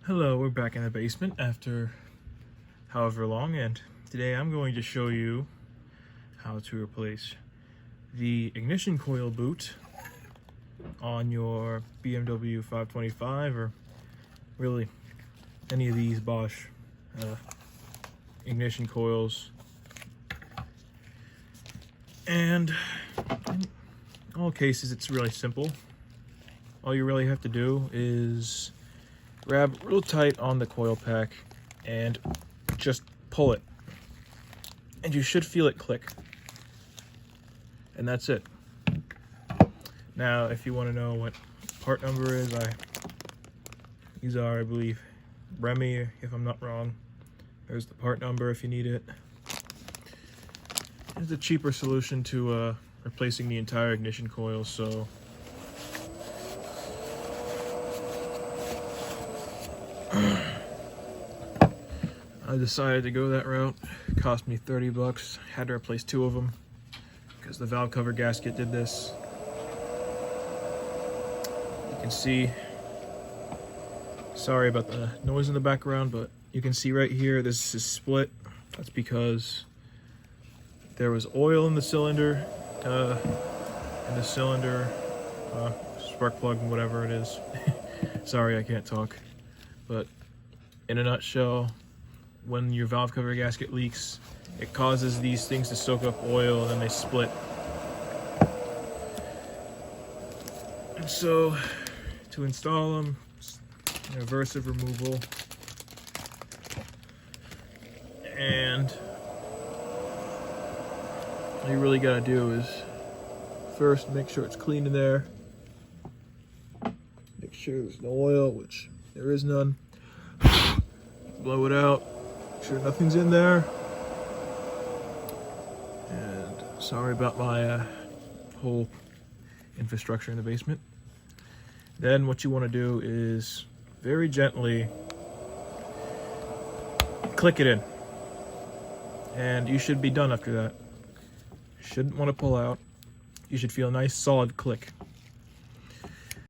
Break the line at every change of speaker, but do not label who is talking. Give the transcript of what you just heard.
Hello, we're back in the basement after however long, and today I'm going to show you how to replace the ignition coil boot on your BMW 525 or really any of these Bosch ignition coils. And in all cases it's really simple. All you really have to do is grab real tight on the coil pack and just pull it, and you should feel it click, and that's it. Now if you want to know what part number is, these are, I believe, Remy, if I'm not wrong. There's the part number if you need it. It's a cheaper solution to replacing the entire ignition coil, so I decided to go that route. It cost me 30 bucks. Had to replace 2 of them because the valve cover gasket did this. You can see, sorry about the noise in the background, but you can see right here this is split. That's because there was oil in the cylinder, spark plug, whatever it is. Sorry, I can't talk. But in a nutshell, when your valve cover gasket leaks, it causes these things to soak up oil and then they split. And so to install them, aversive removal, and all you really gotta do is first make sure it's clean in there, make sure there's no oil, which there is none. Blow it out, make sure nothing's in there. And sorry about my whole infrastructure in the basement. Then what you want to do is very gently click it in, and you should be done after that. Shouldn't want to pull out. You should feel a nice solid click.